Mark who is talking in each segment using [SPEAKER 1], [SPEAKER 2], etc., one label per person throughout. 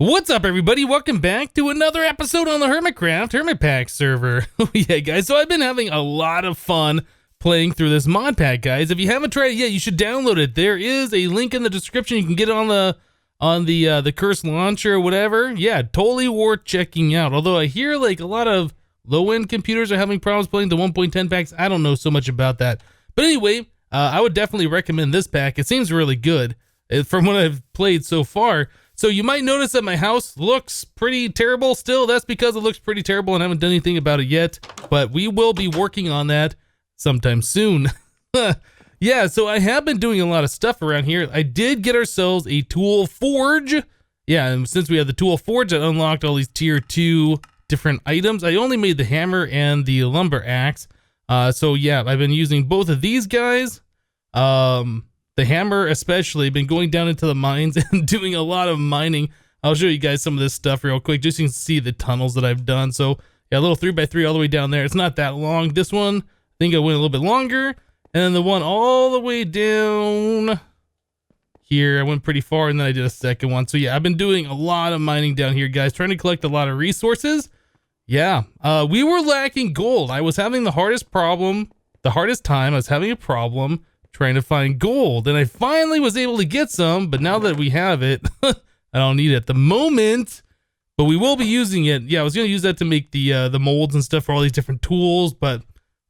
[SPEAKER 1] What's up, everybody? Welcome back to another episode on the HermitCraft HermitPack server. Yeah, guys, so I've been having a lot of fun playing through this mod pack, guys. If you haven't tried it yet, you should download it. There is a link in the description. You can get it on the Curse launcher or whatever. Yeah, totally worth checking out. Although I hear like a lot of low-end computers are having problems playing the 1.10 packs. I don't know so much about that. But anyway, I would definitely recommend this pack. It seems really good from what I've played so far. So you might notice that my house looks pretty terrible still. That's because it looks pretty terrible and I haven't done anything about it yet. But we will be working on that sometime soon. Yeah, so I have been doing a lot of stuff around here. I did get ourselves a tool forge. Yeah, and since we had the tool forge, that unlocked all these tier 2 different items. I only made the hammer and the lumber axe. So yeah, I've been using both of these guys. The hammer especially, been going down into the mines and doing a lot of mining. I'll show you guys some of this stuff real quick, just so you can see the tunnels that I've done. So yeah, a little 3x3 all the way down there. It's not that long. This one, I think I went a little bit longer. And then the one all the way down here, I went pretty far, and then I did a second one. So yeah, I've been doing a lot of mining down here, guys, trying to collect a lot of resources. Yeah, we were lacking gold. I was having the hardest time. I was having a problem trying to find gold, and I finally was able to get some, but now that we have it, I don't need it at the moment, but we will be using it. Yeah, I was going to use that to make the molds and stuff for all these different tools, but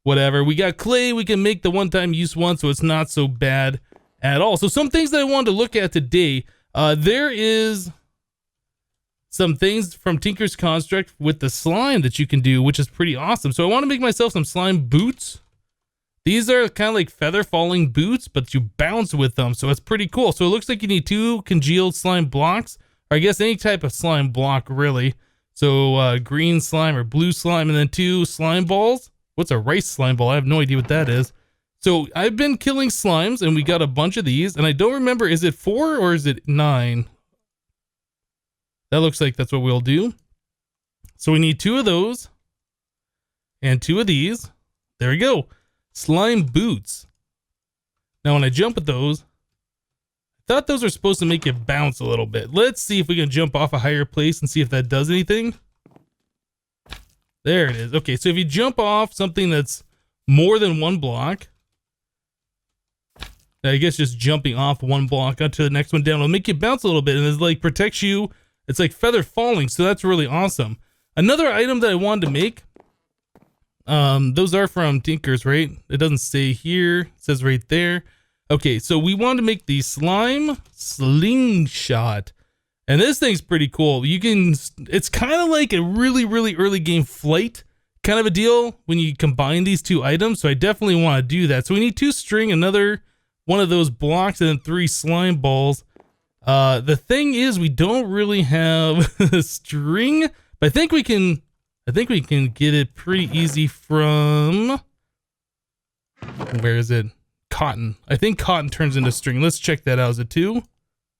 [SPEAKER 1] whatever. We got clay. We can make the one-time use one, so it's not so bad at all. So some things that I wanted to look at today, there is some things from Tinker's Construct with the slime that you can do, which is pretty awesome. So I want to make myself some slime boots. These are kind of like feather falling boots, but you bounce with them, so it's pretty cool. So it looks like you need 2 congealed slime blocks, or I guess any type of slime block, really. So green slime or blue slime, and then 2 slime balls. What's a rice slime ball? I have no idea what that is. So I've been killing slimes, and we got a bunch of these, and I don't remember, is it 4 or is it 9? That looks like that's what we'll do. So we need 2 of those, and 2 of these. There we go. Slime boots. Now when I jump at those, I thought those are supposed to make it bounce a little bit. Let's see if we can jump off a higher place and see if that does anything. There it is. Okay, so if you jump off something that's more than 1 block, I guess just jumping off 1 block onto the next one down will make you bounce a little bit, and it like protects you. It's like feather falling, so that's really awesome. Another item that I wanted to make, those are from Tinker's, right? It doesn't say here, it says right there. Okay, so we want to make the slime slingshot, and this thing's pretty cool. You can, it's kind of like a really early game flight kind of a deal when you combine these 2 items, so I definitely want to do that. So we need 2 string, another one of those blocks, and then 3 slime balls. The thing is, we don't really have string, but I think we can get it pretty easy from, where is it? Cotton. I think cotton turns into string. Let's check that out. Is it 2?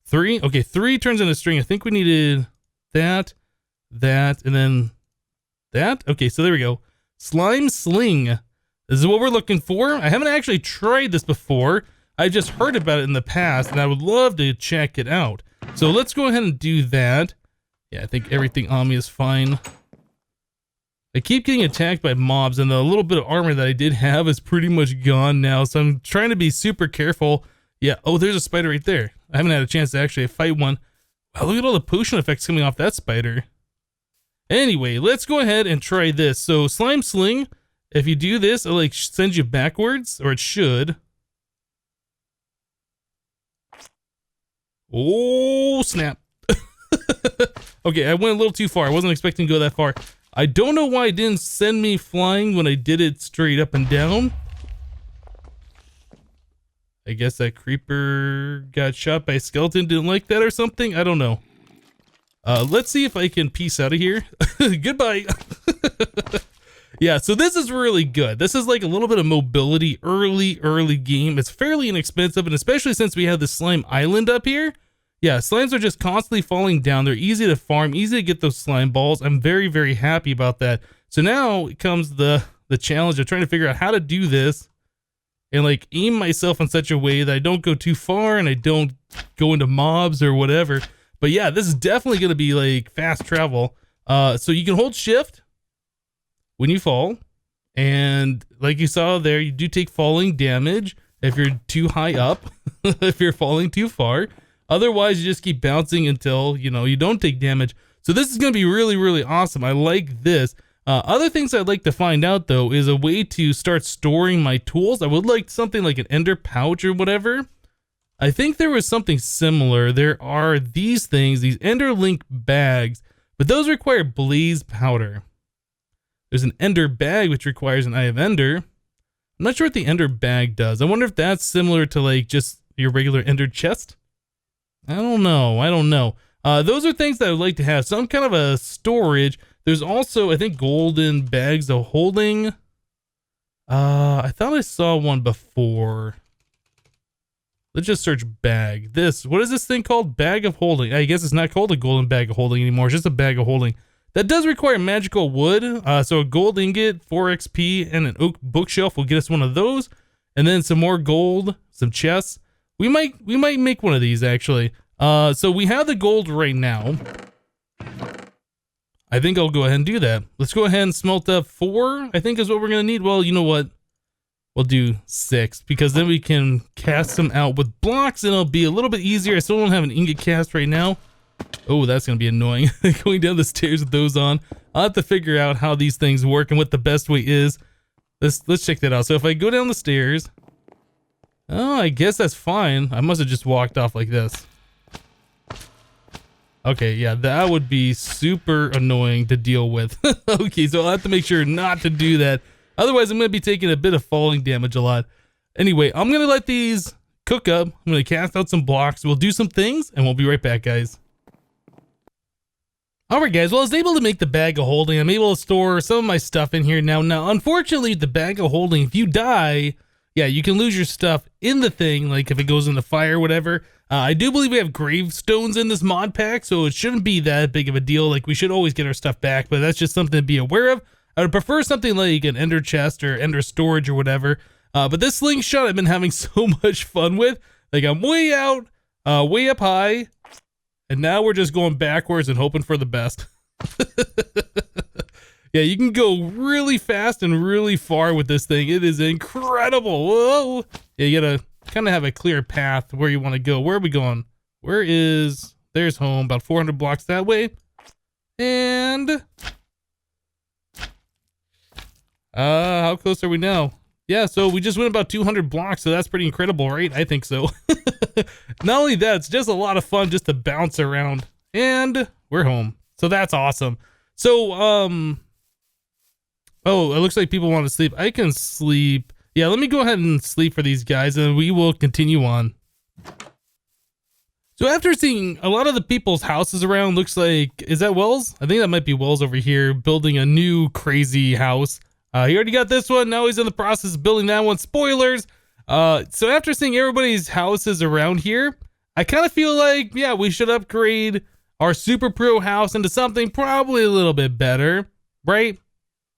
[SPEAKER 1] 3? Okay, 3 turns into string. I think we needed that, and then that. Okay, so there we go. Slime sling. This is what we're looking for. I haven't actually tried this before. I just heard about it in the past, and I would love to check it out. So let's go ahead and do that. Yeah, I think everything on me is fine. I keep getting attacked by mobs, and the little bit of armor that I did have is pretty much gone now, so I'm trying to be super careful. Yeah, oh, there's a spider right there. I haven't had a chance to actually fight one. Wow, look at all the potion effects coming off that spider. Anyway, let's go ahead and try this. So slime sling, if you do this, it like sends you backwards, or it should. Oh, snap. Okay, I went a little too far. I wasn't expecting to go that far. I don't know why it didn't send me flying when I did it straight up and down. I guess that creeper got shot by a skeleton, didn't like that or something. I don't know. Let's see if I can peace out of here. Goodbye. Yeah, so this is really good. This is like a little bit of mobility early game. It's fairly inexpensive, and especially since we have the slime island up here. Yeah, slimes are just constantly falling down. They're easy to farm, easy to get those slime balls. I'm very happy about that. So now comes the challenge of trying to figure out how to do this and like aim myself in such a way that I don't go too far and I don't go into mobs or whatever. But yeah, this is definitely going to be like fast travel. So you can hold shift when you fall. And like you saw there, you do take falling damage if you're too high up, if you're falling too far. Otherwise, you just keep bouncing until, you know, you don't take damage. So this is going to be really, really awesome. I like this. Other things I'd like to find out, though, is a way to start storing my tools. I would like something like an ender pouch or whatever. I think there was something similar. There are these things, these ender link bags, but those require blaze powder. There's an ender bag, which requires an eye of ender. I'm not sure what the ender bag does. I wonder if that's similar to like just your regular ender chest. I don't know. Those are things that I would like to have. Some kind of a storage. There's also, I think, golden bags of holding. I thought I saw one before. Let's just search bag. What is this thing called? Bag of holding. I guess it's not called a golden bag of holding anymore. It's just a bag of holding. That does require magical wood. So a gold ingot, 4 XP, and an oak bookshelf will get us one of those. And then some more gold, some chests. We might make one of these actually. So we have the gold right now. I think I'll go ahead and do that. Let's go ahead and smelt up 4, I think is what we're gonna need. Well, you know what? We'll do 6 because then we can cast them out with blocks and it'll be a little bit easier. I still don't have an ingot cast right now. Oh, that's gonna be annoying. Going down the stairs with those on. I'll have to figure out how these things work and what the best way is. Let's check that out. So if I go down the stairs, oh, I guess that's fine. I must have just walked off like this. Okay, yeah, that would be super annoying to deal with. Okay, so I'll have to make sure not to do that. Otherwise, I'm going to be taking a bit of falling damage a lot. Anyway, I'm going to let these cook up. I'm going to cast out some blocks. We'll do some things, and we'll be right back, guys. Alright, guys, well, I was able to make the bag of holding. I'm able to store some of my stuff in here now. Now, unfortunately, the bag of holding, if you die, yeah, you can lose your stuff in the thing, like if it goes in the fire or whatever. I do believe we have gravestones in this mod pack, so it shouldn't be that big of a deal. Like, we should always get our stuff back, but that's just something to be aware of. I would prefer something like an ender chest or ender storage or whatever. But this slingshot I've been having so much fun with. Like, I'm way out, way up high, and now we're just going backwards and hoping for the best. Yeah, you can go really fast and really far with this thing. It is incredible. Whoa. Yeah, you gotta kind of have a clear path where you want to go. Where are we going? There's home, about 400 blocks that way. And how close are we now? Yeah, so we just went about 200 blocks, so that's pretty incredible, right? I think so. Not only that, it's just a lot of fun just to bounce around. And we're home. So that's awesome. So, oh, it looks like people want to sleep. I can sleep. Yeah, let me go ahead and sleep for these guys, and we will continue on. So after seeing a lot of the people's houses around, looks like, is that Wells? I think that might be Wells over here, building a new crazy house. He already got this one. Now he's in the process of building that one. Spoilers. So after seeing everybody's houses around here, I kind of feel like, yeah, we should upgrade our Super Pro house into something probably a little bit better, right?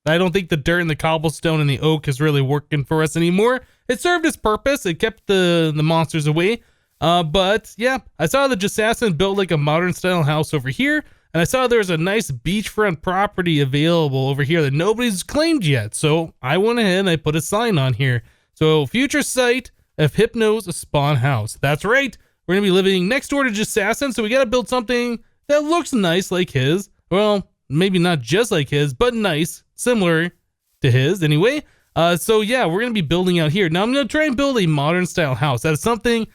[SPEAKER 1] I don't think the dirt and the cobblestone and the oak is really working for us anymore. It served its purpose. It kept the monsters away. But yeah, I saw that Jasassin built like a modern style house over here. And I saw there's a nice beachfront property available over here that nobody's claimed yet. So I went ahead and I put a sign on here. So future site of Hypno's spawn house. That's right. We're going to be living next door to Jasassin. So we got to build something that looks nice like his. Well, maybe not just like his, but nice, similar to his anyway. So yeah, we're going to be building out here. Now I'm going to try and build a modern style house. That's something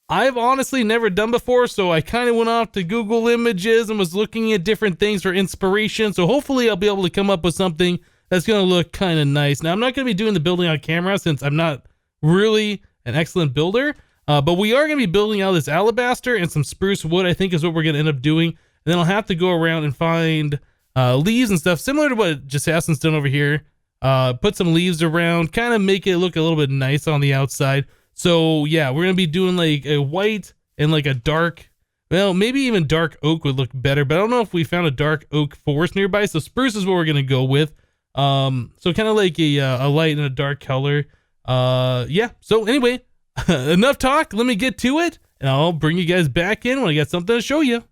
[SPEAKER 1] I've honestly never done before, so I kind of went off to Google Images and was looking at different things for inspiration. So hopefully I'll be able to come up with something that's going to look kind of nice. Now I'm not going to be doing the building on camera since I'm not really an excellent builder, but we are going to be building out this alabaster and some spruce wood, I think is what we're going to end up doing. And then I'll have to go around and find leaves and stuff similar to what Jasassin's done over here. Put some leaves around, kind of make it look a little bit nice on the outside. So yeah, we're going to be doing like a white and like a dark, well, maybe even dark oak would look better, but I don't know if we found a dark oak forest nearby. So spruce is what we're going to go with. So kind of like a light and a dark color. Yeah. So anyway, enough talk. Let me get to it and I'll bring you guys back in when I got something to show you.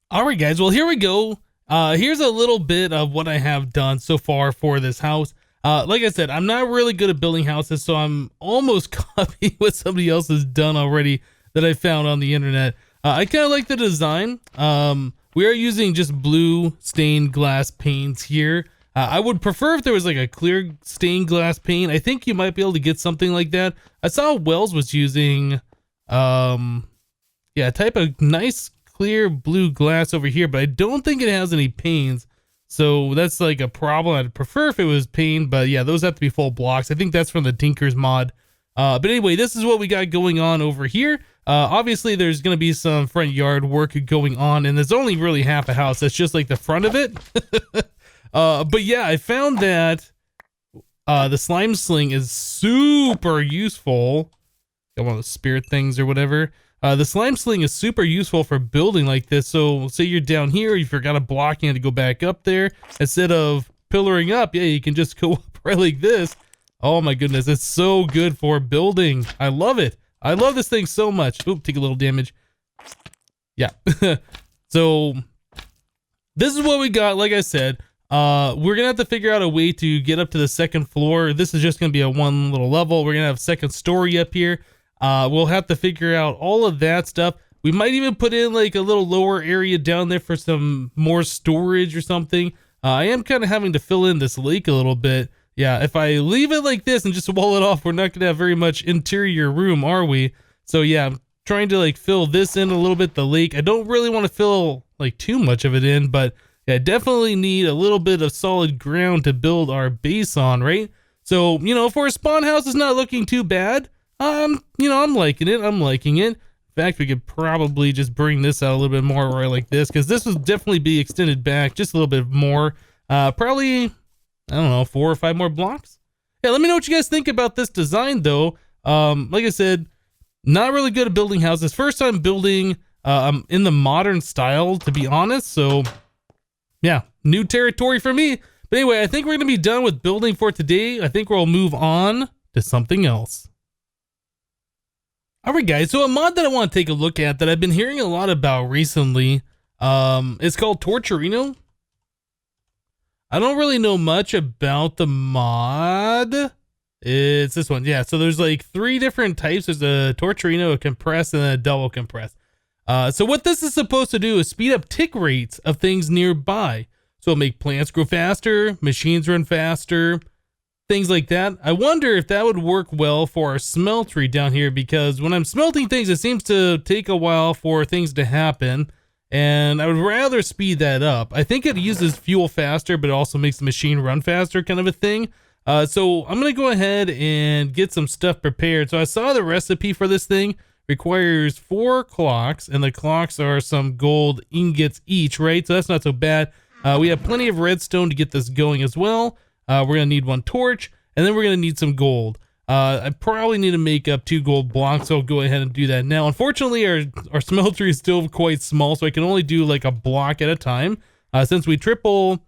[SPEAKER 1] All right, guys. Well, here we go. Here's a little bit of what I have done so far for this house. Like I said, I'm not really good at building houses, so I'm almost copying what somebody else has done already that I found on the internet. I kind of like the design. We are using just blue stained glass paints here. I would prefer if there was like a clear stained glass paint. I think you might be able to get something like that. I saw Wells was using, yeah, a type of nice clear blue glass over here, but I don't think it has any panes. So that's like a problem. I'd prefer if it was painted, but yeah, those have to be full blocks. I think that's from the Tinker's mod. But anyway, this is what we got going on over here. Obviously there's going to be some front yard work going on, and there's only really half a house. That's just like the front of it. But yeah, I found that the slime sling is super useful. Got one of the spirit things or whatever. The slime sling is super useful for building like this. So say you're down here, you forgot a block, you had to go back up there. Instead of pillaring up, yeah, you can just go up right like this. Oh my goodness, it's so good for building. I love it. I love this thing so much. Oop, take a little damage. Yeah. So this is what we got. Like I said, we're gonna have to figure out a way to get up to the second floor. This is just gonna be a one little level. We're gonna have a second story up here. We'll have to figure out all of that stuff. We might even put in like a little lower area down there for some more storage or something. I am kind of having to fill in this lake a little bit. Yeah, if I leave it like this and just wall it off, we're not gonna have very much interior room, are we? So yeah, I'm trying to like fill this in a little bit, the lake. I don't really want to fill like too much of it in, but yeah, definitely need a little bit of solid ground to build our base on, right? So, you know, for a spawn house, it's not looking too bad. You know, I'm liking it. I'm liking it. In fact, we could probably just bring this out a little bit more right like this, because this would definitely be extended back just a little bit more. Probably, I don't know, 4 or 5 more blocks. Yeah, let me know what you guys think about this design, though. Like I said, not really good at building houses. First time building in the modern style, to be honest. So, yeah, new territory for me. But anyway, I think we're going to be done with building for today. I think we'll move on to something else. Alright guys, so a mod that I want to take a look at that I've been hearing a lot about recently, it's called Torcherino. I don't really know much about the mod. It's this one, yeah. So there's like 3 different types. There's a Torcherino, a compress, and a double compress. So what this is supposed to do is speed up tick rates of things nearby. So it'll make plants grow faster, machines run faster, things like that. I wonder if that would work well for our smeltery down here, because when I'm smelting things, it seems to take a while for things to happen, and I would rather speed that up. I think it uses fuel faster, but it also makes the machine run faster, kind of a thing. So I'm gonna go ahead and get some stuff prepared. So I saw the recipe for this thing requires 4 clocks, and the clocks are some gold ingots each, right? So that's not so bad. We have plenty of redstone to get this going as well. We're going to need 1 torch, and then we're going to need some gold. I probably need to make up 2 gold blocks, so I'll go ahead and do that now. Unfortunately, our smeltery is still quite small, so I can only do like a block at a time. Since we triple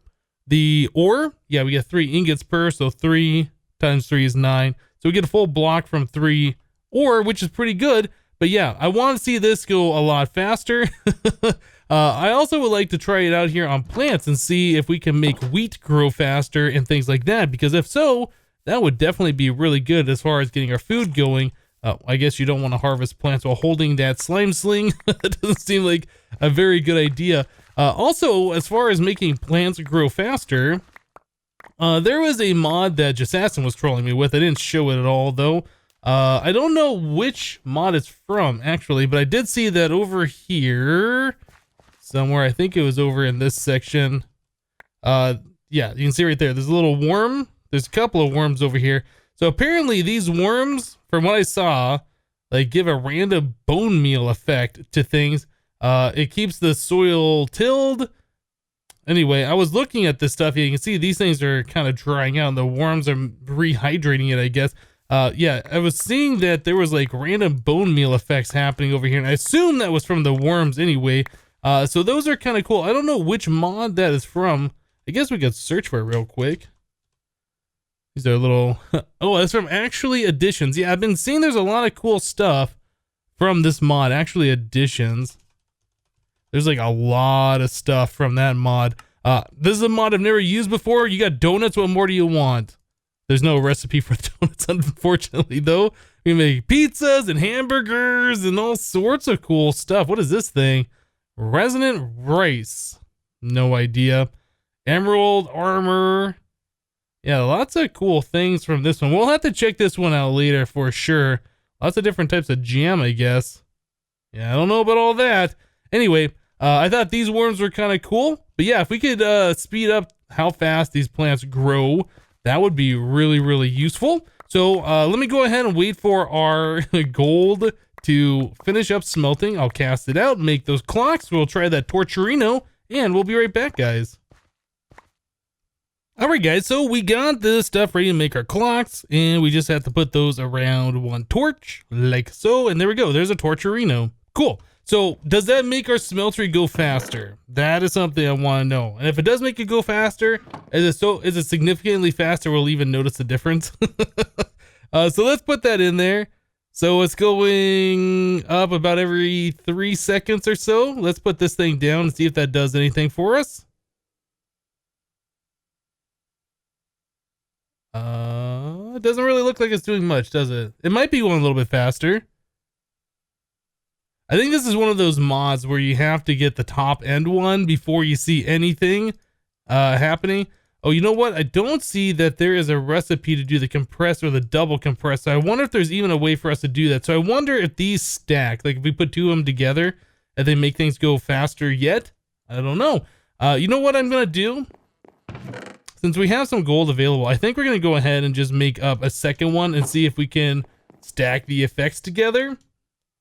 [SPEAKER 1] the ore, yeah, we get 3 ingots per, so 3 times 3 is 9. So we get a full block from 3 ore, which is pretty good. But yeah, I want to see this go a lot faster. I also would like to try it out here on plants and see if we can make wheat grow faster and things like that, because if so, that would definitely be really good as far as getting our food going. I guess you don't want to harvest plants while holding that slime sling. That doesn't seem like a very good idea. Also, as far as making plants grow faster, there was a mod that Jassassin was trolling me with. I didn't show it at all, though. I don't know which mod it's from, actually, but I did see that over here somewhere. I think it was over in this section. Yeah, you can see right there. There's a little worm. There's a couple of worms over here. So apparently these worms, from what I saw, like give a random bone meal effect to things. It keeps the soil tilled. Anyway, I was looking at this stuff. You can see these things are kind of drying out, and the worms are rehydrating it, I guess. Yeah, I was seeing that there was like random bone meal effects happening over here, and I assume that was from the worms anyway. So those are kind of cool. I don't know which mod that is from. I guess we could search for it real quick. These are little, oh, that's from Actually Additions. Yeah, I've been seeing there's a lot of cool stuff from this mod, Actually Additions. There's like a lot of stuff from that mod. This is a mod I've never used before. You got donuts. What more do you want? There's no recipe for donuts, unfortunately, though. We make pizzas and hamburgers and all sorts of cool stuff. What is this thing? Resonant rice. No idea. Emerald armor. Yeah, lots of cool things from this one. We'll have to check this one out later for sure. Lots of different types of jam, I guess. Yeah, I don't know about all that. Anyway, I thought these worms were kind of cool. But yeah, if we could speed up how fast these plants grow, that would be really, really useful. So let me go ahead and wait for our gold to finish up smelting. I'll cast it out, make those clocks. We'll try that Torcherino, and we'll be right back, guys. All right, guys, so we got this stuff ready to make our clocks, and we just have to put those around one torch, like so, and there we go. There's a Torcherino. Cool. So does that make our smeltery go faster? That is something I want to know. And if it does make it go faster, is it significantly faster? We'll even notice the difference. So let's put that in there. So it's going up about every 3 seconds or so. Let's put this thing down and see if that does anything for us. It doesn't really look like it's doing much, does it? It might be going a little bit faster. I think this is one of those mods where you have to get the top end one before you see anything happening. Oh, you know what? I don't see that there is a recipe to do the compress or the double compress. So I wonder if there's even a way for us to do that. So I wonder if these stack, like if we put two of them together and they make things go faster yet. I don't know. You know what I'm going to do? Since we have some gold available, I think we're going to go ahead and just make up a second one and see if we can stack the effects together.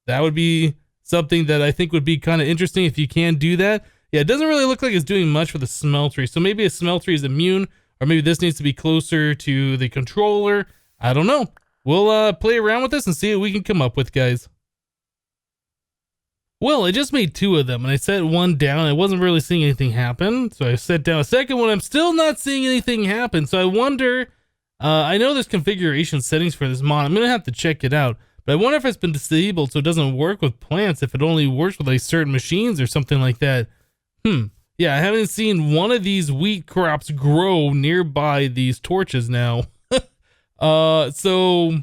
[SPEAKER 1] That would be something that I think would be kind of interesting if you can do that. Yeah, it doesn't really look like it's doing much for the smeltery. So maybe a smeltery is immune, or maybe this needs to be closer to the controller. I don't know. We'll play around with this and see what we can come up with, guys. Well, I just made two of them, and I set one down. I wasn't really seeing anything happen, so I set down a second one. I'm still not seeing anything happen, so I wonder... I know there's configuration settings for this mod. I'm going to have to check it out. But I wonder if it's been disabled so it doesn't work with plants, if it only works with like certain machines or something like that. Yeah, I haven't seen one of these wheat crops grow nearby these torches now. So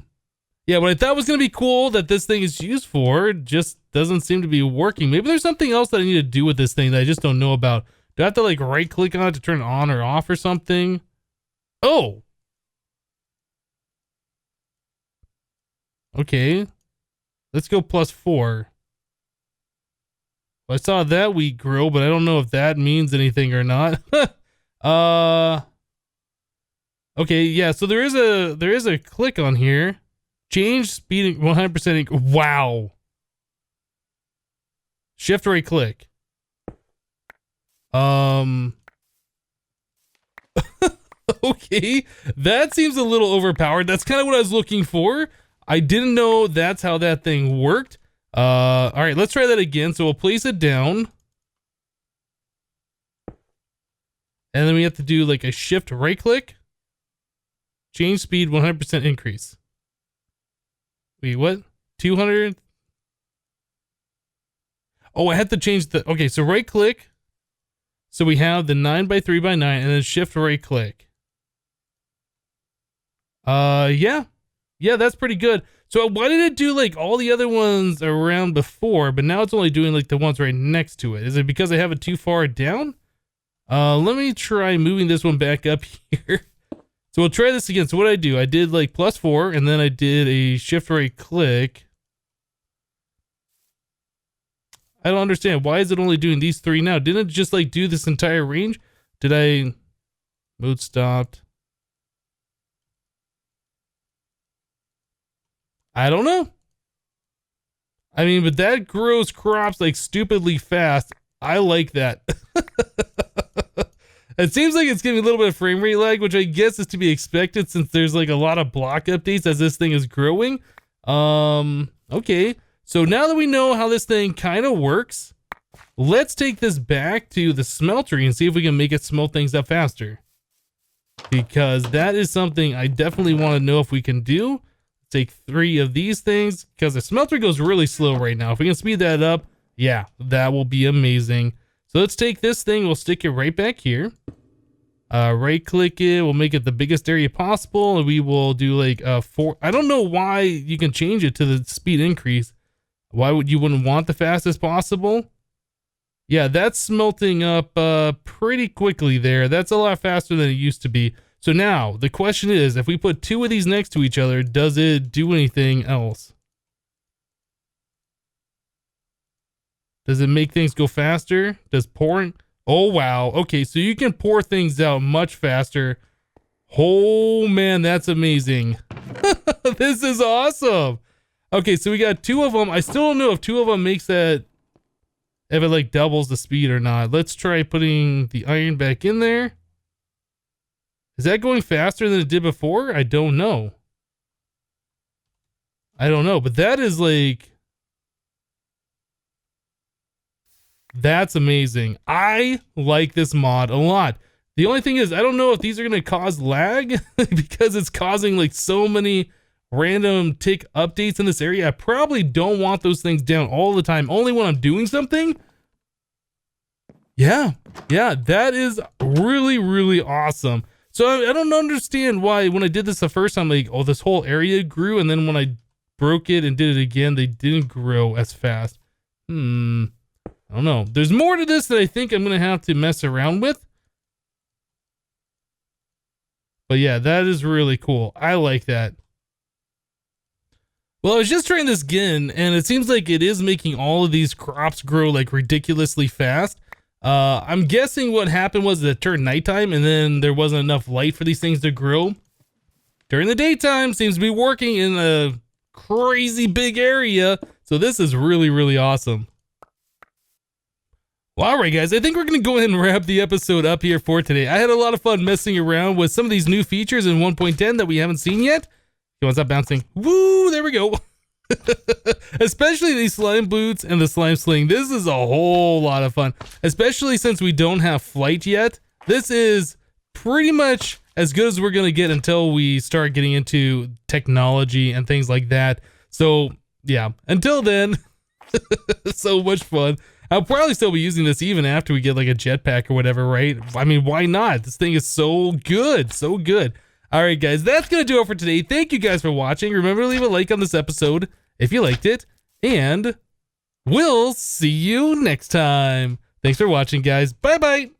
[SPEAKER 1] yeah, what I thought was going to be cool that this thing is used for just doesn't seem to be working. Maybe there's something else that I need to do with this thing that I just don't know about. Do I have to like right click on it to turn it on or off or something? Oh. Okay, let's go +4. I saw that wheat grow, but I don't know if that means anything or not. Okay, yeah, so there is a click on here. Change speed 100%. Wow. Shift right click. Okay, that seems a little overpowered. That's kind of what I was looking for. I didn't know that's how that thing worked. All right, let's try that again. So we'll place it down. And then we have to do like a shift right click. Change speed 100% increase. Wait, what? 200? Oh, I had to change the... Okay, so right click. So we have the 9x3x9 and then shift right click. Yeah. Yeah, that's pretty good. So why did it do like all the other ones around before, but now it's only doing like the ones right next to it? Is it because I have it too far down? Let me try moving this one back up here. So we'll try this again. So what did I do? I did like +4 and then I did a shift right click. I don't understand. Why is it only doing these three now? Didn't it just like do this entire range? Did I... Mode stopped. I don't know. I mean, but that grows crops like stupidly fast. I like that. It seems like it's giving a little bit of frame rate lag, which I guess is to be expected since there's like a lot of block updates as this thing is growing. Okay. So now that we know how this thing kind of works, let's take this back to the smeltery and see if we can make it smelt things up faster. Because that is something I definitely want to know if we can do. Take 3 of these things because the smelter goes really slow right now. If we can speed that up, Yeah, that will be amazing. So let's take this thing, we'll stick it right back here. Right click it, we'll make it the biggest area possible, and we will do like 4. I don't know why you can change it to the speed increase. Why would you wouldn't want the fastest possible? Yeah, that's smelting up pretty quickly there. That's a lot faster than it used to be. So now the question is, if we put 2 of these next to each other, does it do anything else? Does it make things go faster? Does pouring? Oh, wow. Okay, so you can pour things out much faster. Oh, man, that's amazing. This is awesome. Okay, so we got 2 of them. I still don't know if 2 of them makes that, if it like doubles the speed or not. Let's try putting the iron back in there. Is that going faster than it did before? I don't know. I don't know, but that is like... That's amazing. I like this mod a lot. The only thing is, I don't know if these are going to cause lag because it's causing like so many random tick updates in this area. I probably don't want those things down all the time, only when I'm doing something. Yeah, that is really, really awesome. So I don't understand why when I did this the first time, like, oh, this whole area grew, and then when I broke it and did it again, they didn't grow as fast. I don't know. There's more to this that I think I'm going to have to mess around with. But yeah, that is really cool. I like that. Well, I was just trying this again, and it seems like it is making all of these crops grow like ridiculously fast. I'm guessing what happened was that it turned nighttime, and then there wasn't enough light for these things to grow. During the daytime, seems to be working in a crazy big area. So this is really, really awesome. Well, all right, guys, I think we're going to go ahead and wrap the episode up here for today. I had a lot of fun messing around with some of these new features in 1.10 that we haven't seen yet. You want to stop bouncing? Woo, there we go. Especially these slime boots and the slime sling. This is a whole lot of fun, especially since we don't have flight yet. This is pretty much as good as we're going to get until we start getting into technology and things like that. So, yeah, until then, so much fun. I'll probably still be using this even after we get like a jetpack or whatever, right? I mean, why not? This thing is so good, so good. All right, guys, that's going to do it for today. Thank you guys for watching. Remember to leave a like on this episode if you liked it, and we'll see you next time. Thanks for watching, guys. Bye-bye.